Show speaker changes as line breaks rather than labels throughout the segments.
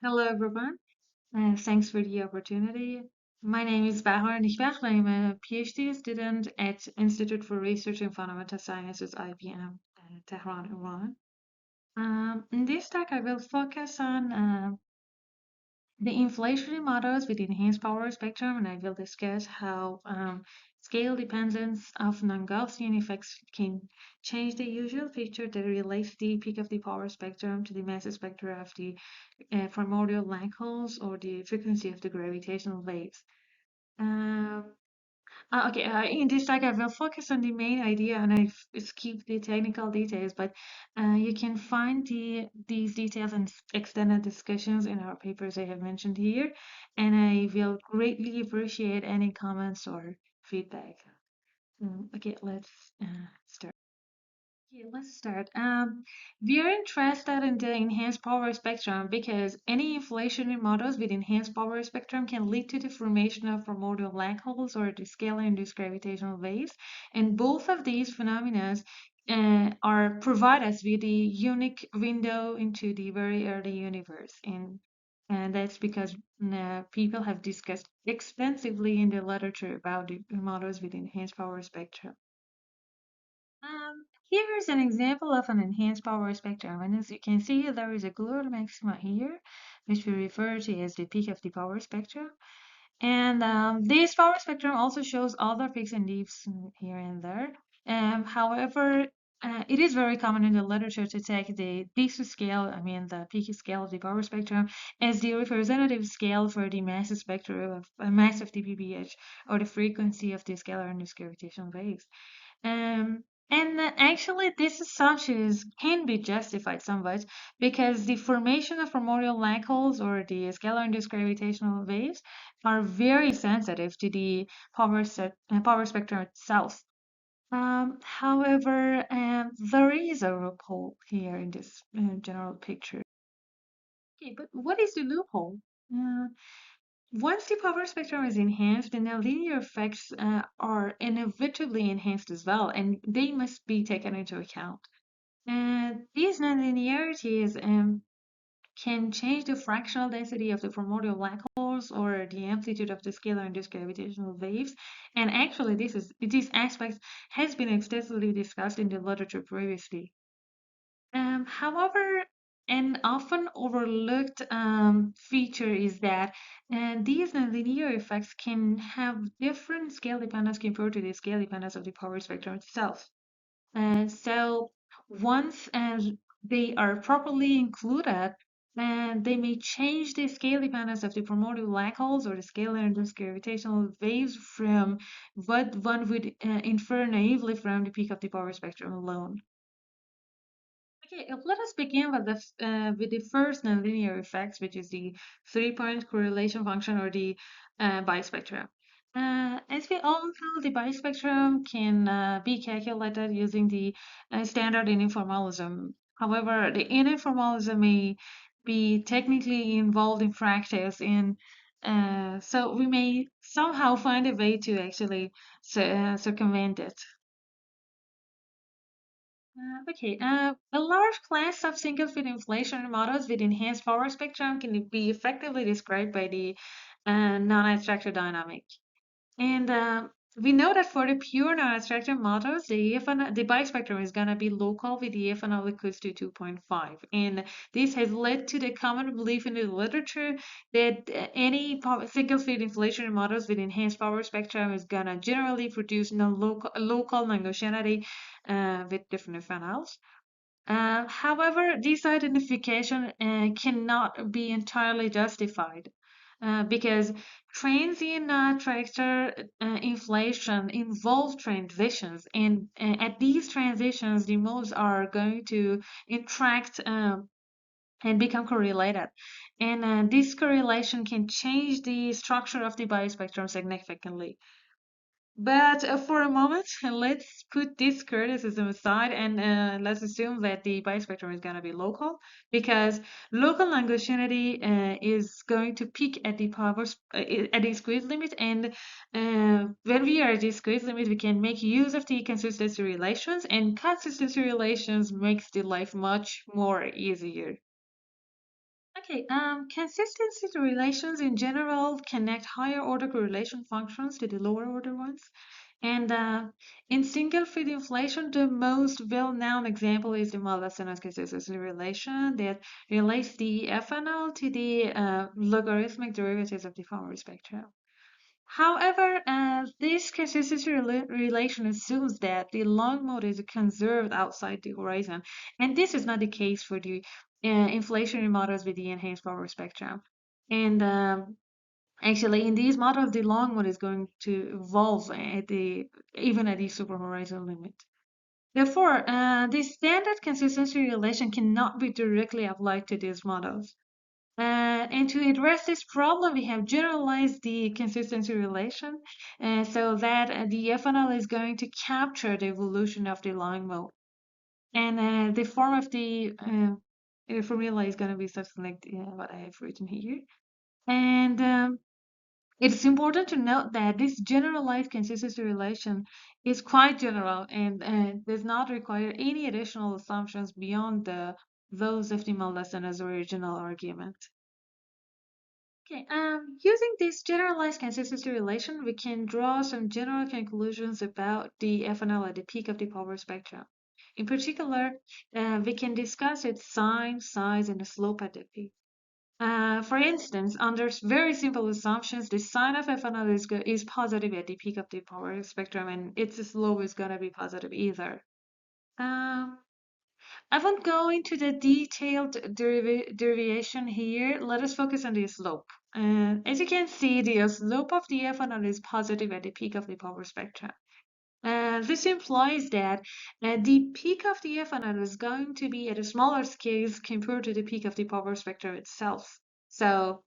Hello everyone. Thanks for the opportunity. My name is Bahar Nikbakht. I'm a PhD student at Institute for Research in Fundamental Sciences, IBM, Tehran, Iran. In this talk, I will focus on the inflationary models with enhanced power spectrum, and I will discuss how scale dependence of non-Gaussian effects can change the usual feature that relates the peak of the power spectrum to the mass spectra of the primordial black holes or the frequency of the gravitational waves. Um, in this talk, I will focus on the main idea and skip the technical details, but you can find these details and extended discussions in our papers I have mentioned here, and I will greatly appreciate any comments or feedback. Let's start. Okay, let's start. We are interested in the enhanced power spectrum because any inflationary models with enhanced power spectrum can lead to the formation of primordial black holes or the scalar-induced gravitational waves. And both of these phenomena are provide us with a unique window into the very early universe. And that's because people have discussed extensively in the literature about the models with enhanced power spectrum. Here is an example of an enhanced power spectrum, and as you can see, there is a global maxima here, which we refer to as the peak of the power spectrum. And this power spectrum also shows other peaks and dips here and there. However, it is very common in the literature to take the peak scale, I mean the peak scale of the power spectrum, as the representative scale for the mass spectrum of mass of the PBH, or the frequency of the scalar-induced gravitational waves. Um, Actually, these assumptions can be justified somewhat because the formation of primordial black holes or the scalar-induced gravitational waves are very sensitive to the power spectrum itself. However, there is a loophole here in this general picture. Okay, but what is the loophole? Uh, Once the power spectrum is enhanced, then the linear effects are inevitably enhanced as well, and they must be taken into account. And these nonlinearities can change the fractional density of the primordial black holes or the amplitude of the scalar-induced gravitational waves. And actually, this aspect has been extensively discussed in the literature previously. However, an often overlooked feature is that these nonlinear effects can have different scale dependence compared to the scale dependence of the power spectrum itself. So once they are properly included, then they may change the scale dependence of the primordial black holes or the scalar-induced gravitational waves from what one would infer naively from the peak of the power spectrum alone. Okay, let us begin with the first nonlinear effects, which is the three-point correlation function or the bispectrum. As we all know, the bispectrum can be calculated using the standard inner formalism. However, the inner formalism may be technically involved in practice, and so we may somehow find a way to actually circumvent it. A large class of single-fit inflation models with enhanced power spectrum can be effectively described by the non-attractor dynamic. And we know that for the pure non-attractor models, the bispectrum is going to be local with the EFNL equals to 2.5. And this has led to the common belief in the literature that any single-fit inflationary models with enhanced power spectrum is going to generally produce local non-Gaussianity with different EFNLs. However, this identification cannot be entirely justified because transient non-attractor inflation involves transitions, and at these transitions, the modes are going to interact and become correlated. And this correlation can change the structure of the biospectrum significantly. But for a moment, let's put this criticism aside and let's assume that the bispectrum is going to be local because local non-Gaussianity is going to peak at the at the squeeze limit, and when we are at the squeeze limit, we can make use of the consistency relations, and consistency relations makes the life much more easier. Okay, consistency relations in general connect higher order correlation functions to the lower order ones. And in single field inflation, the most well-known example is the Maldasenos consistency relation that relates the FNL to the logarithmic derivatives of the Fourier spectrum. However, this consistency relation assumes that the long mode is conserved outside the horizon, and this is not the case for the inflationary models with the enhanced power spectrum. And actually, in these models, the long mode is going to evolve at the even at the superhorizon limit. Therefore, the standard consistency relation cannot be directly applied to these models. And to address this problem, we have generalized the consistency relation so that the FNL is going to capture the evolution of the long mode. And the form of the formula is going to be something like what I have written here. And it's important to note that this generalized consistency relation is quite general and does not require any additional assumptions beyond those of the Maldasenos original argument. Okay, using this generalized consistency relation, we can draw some general conclusions about the FNL at the peak of the power spectrum. In particular, we can discuss its sign, size, and the slope at the peak. For instance, under very simple assumptions, the sign of FNL is positive at the peak of the power spectrum, and its slope is going to be positive either. Um, I won't go into the detailed derivation here. Let us focus on the slope. As you can see, the slope of the FNL is positive at the peak of the power spectrum. This implies that the peak of the FNL is going to be at a smaller scale compared to the peak of the power spectrum itself. So,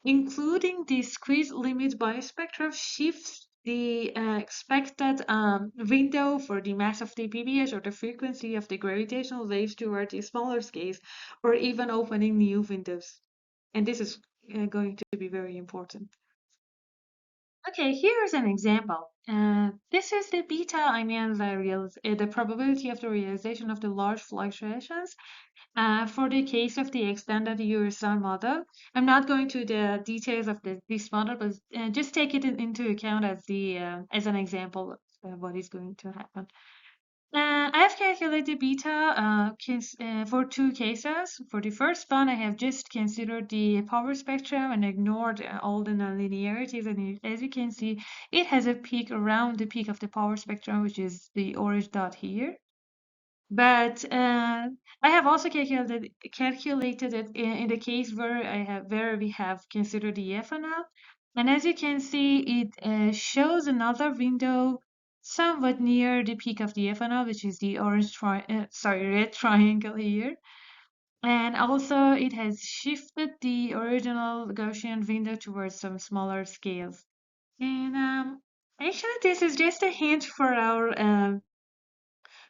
including the squeeze limit bispectrum shifts the expected window for the mass of the PBH or the frequency of the gravitational waves toward the smaller scales, or even opening new windows. And this is going to be very important. Okay, here is an example. This is the beta Einstein variables, the probability of the realization of the large fluctuations for the case of the extended USR model. I'm not going to the details of this model, but just take it into account as as an example of what is going to happen. I've calculated beta for two cases. For the first one, I have just considered the power spectrum and ignored all the nonlinearities. And as you can see, it has a peak around the peak of the power spectrum, which is the orange dot here. But I have also calculated it in the case where we have considered the FNL, and as you can see, it shows another window somewhat near the peak of the FNL, which is the red triangle here. And also, it has shifted the original Gaussian window towards some smaller scales. And actually, this is just a hint for our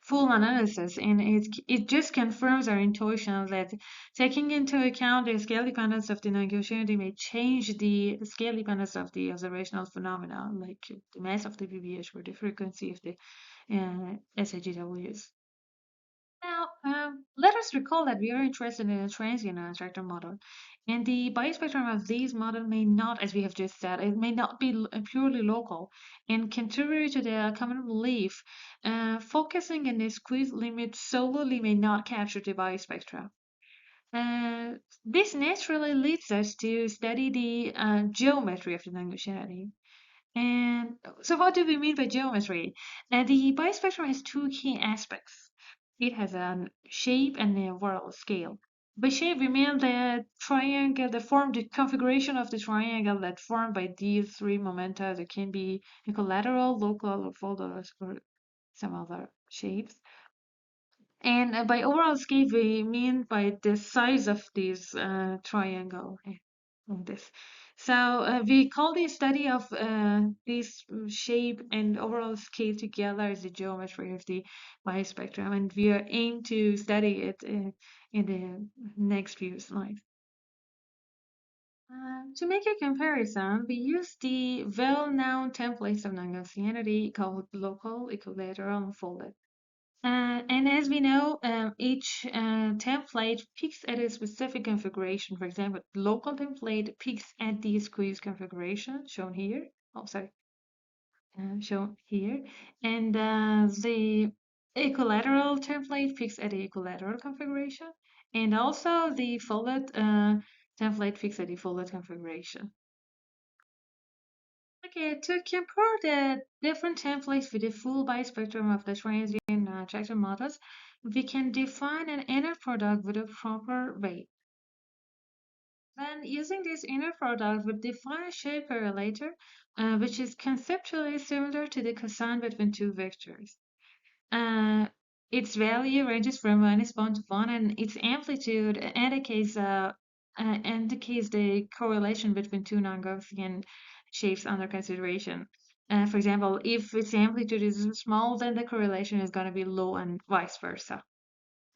full analysis, and it just confirms our intuition that taking into account the scale dependence of the non-Gaussianity may change the scale dependence of the observational phenomena, like the mass of the PBH or the frequency of the SIGWs. Now, let us recall that we are interested in a transient non-attractor model, and the bispectrum of these model may not, as we have just said, it may not be purely local. And contrary to the common belief, focusing on the squeeze limit solely may not capture the bispectrum. Uh, this naturally leads us to study the geometry of the non-Gaussianity. And so what do we mean by geometry? The bispectrum has two key aspects. It has a shape and a world scale. By shape, we mean the triangle, the configuration of the triangle that formed by these three momenta that can be equilateral, local, or folded, or some other shapes. And by overall scale, we mean by the size of this triangle. This. So we call the study of this shape and overall scale together as the geometry of the biospectrum, and we are aim to study it in the next few slides. To make a comparison, we use the well-known templates of non-Gaussianity called local, equilateral, and folded. And as we know, each template peaks at a specific configuration. For example, local template peaks at the squeeze configuration shown here. Oh, sorry, shown here. And the equilateral template peaks at the equilateral configuration. And also the folded template peaks at the folded configuration. Okay, to compare the different templates with the full bispectrum of the transient attractor models, we can define an inner product with a proper weight. Then, using this inner product, we define a shape correlator, which is conceptually similar to the cosine between two vectors. Uh, its value ranges from -1 to 1, and its amplitude indicates the correlation between two non-Gaussian shapes under consideration. For example, if its amplitude is small, then the correlation is going to be low, and vice versa.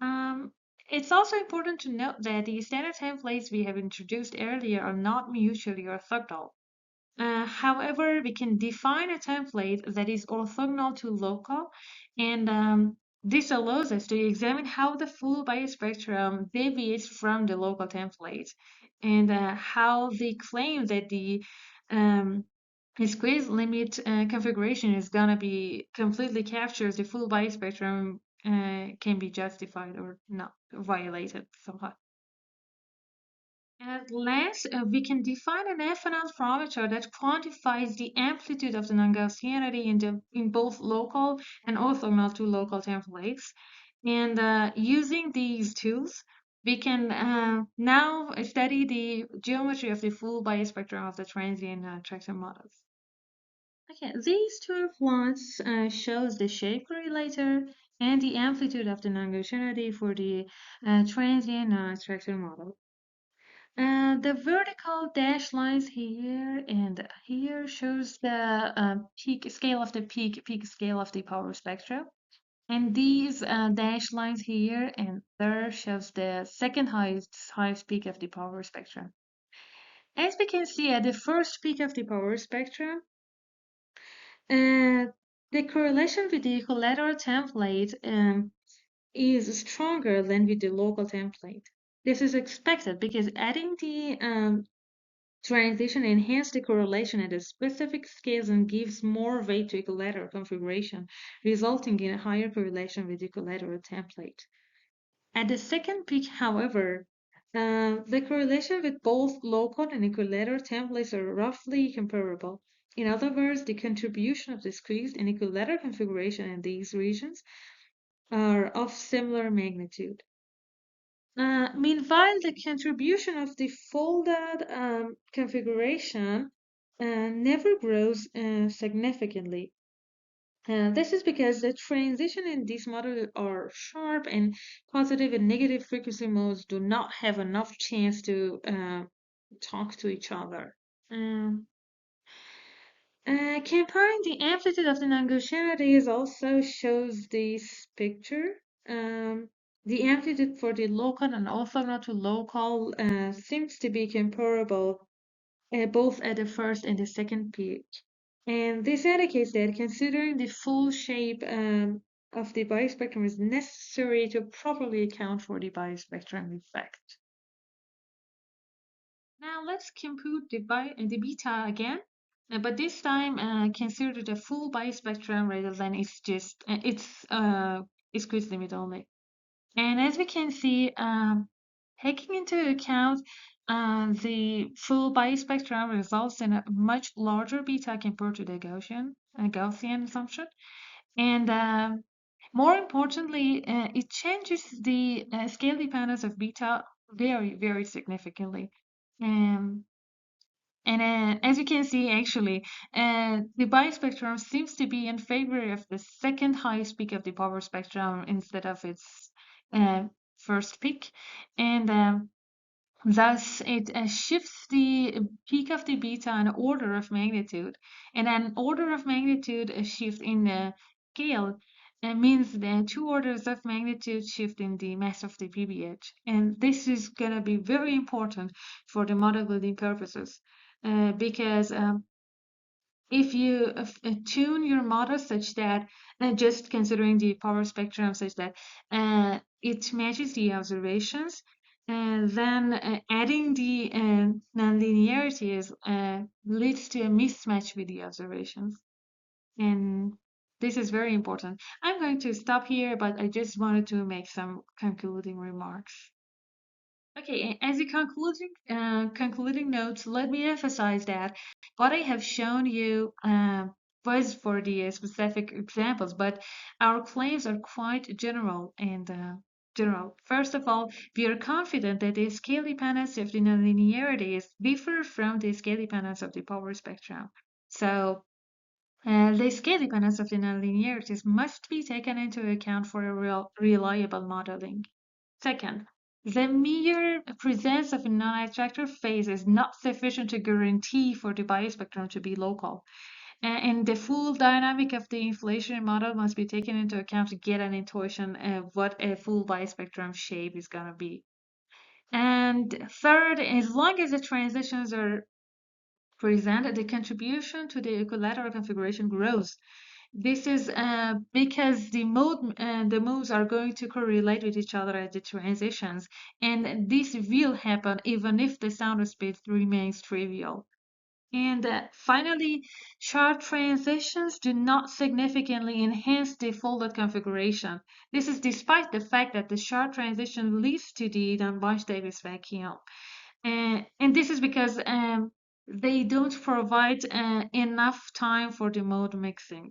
Um, it's also important to note that the standard templates we have introduced earlier are not mutually orthogonal. However, we can define a template that is orthogonal to local, and this allows us to examine how the full biospectrum deviates from the local template, and how the claim that the squeeze limit configuration is gonna be completely captures the full biospectrum can be justified or not violated somehow. At last, we can define an FNL parameter that quantifies the amplitude of the non-Gaussianity in both local and orthogonal to local templates. And using these tools, we can now study the geometry of the full biospectrum of the transient attractor models. Okay, these two plots shows the shape correlator and the amplitude of the non-Gaussianity for the transient attractor model. The vertical dash lines here and here shows the peak scale of the peak scale of the power spectrum. And these dash lines here and there shows the second highest peak of the power spectrum. As we can see at the first peak of the power spectrum, the correlation with the equilateral template is stronger than with the local template. This is expected because adding the transition enhances the correlation at a specific scales and gives more weight to equilateral configuration, resulting in a higher correlation with equilateral template. At the second peak, however, the correlation with both local and equilateral templates are roughly comparable. In other words, the contribution of the squeezed and equilateral configuration in these regions are of similar magnitude. Meanwhile, the contribution of the folded configuration never grows significantly. This is because the transition in this model are sharp, and positive and negative frequency modes do not have enough chance to talk to each other. Comparing the amplitude of the non-Gaussianities also shows this picture. The amplitude for the local and orthogonal to local seems to be comparable both at the first and the second peak. And this indicates that considering the full shape of the biospectrum is necessary to properly account for the biospectrum effect. Now let's compute the beta again, but this time consider the full biospectrum rather than its squeeze limit only. And as we can see, taking into account the full biospectrum results in a much larger beta compared to the Gaussian assumption. And more importantly, it changes the scale dependence of beta very, very significantly. Um, and as you can see, actually, the biospectrum seems to be in favor of the second highest peak of the power spectrum instead of its first peak. And thus, it shifts the peak of the beta an order of magnitude. And an order of magnitude shift in the scale means the 2 orders of magnitude shift in the mass of the PBH. And this is going to be very important for the model building purposes because if you tune your model such that, just considering the power spectrum such that it matches the observations, and then adding the nonlinearities leads to a mismatch with the observations. And this is very important. I'm going to stop here, but I just wanted to make some concluding remarks. Okay, as a concluding notes, let me emphasize that what I have shown you was for the specific examples, but our claims are quite general and general. First of all, we are confident that the scale dependence of the nonlinearities differ from the scale dependence of the power spectrum. So the scale dependence of the nonlinearities must be taken into account for a reliable modeling. Second, the mere presence of a non-attractor phase is not sufficient to guarantee for the biospectrum to be local. And the full dynamic of the inflationary model must be taken into account to get an intuition of what a full biospectrum shape is going to be. And third, as long as the transitions are present, the contribution to the equilateral configuration grows. This is because the moves are going to correlate with each other at the transitions, and this will happen even if the sound speed remains trivial. And finally, sharp transitions do not significantly enhance the folded configuration. This is despite the fact that the sharp transition leads to the Dunn-Bunch-Davis vacuum. And this is because they don't provide enough time for the mode mixing.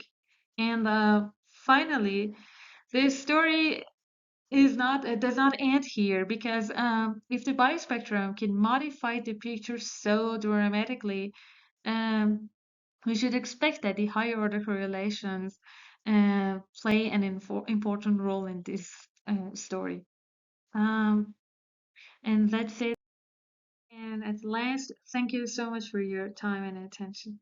And finally, the story does not end here, because if the biospectrum can modify the picture so dramatically, um, we should expect that the higher order correlations play an important role in this story. Um, and that's it. And at last, thank you so much for your time and attention.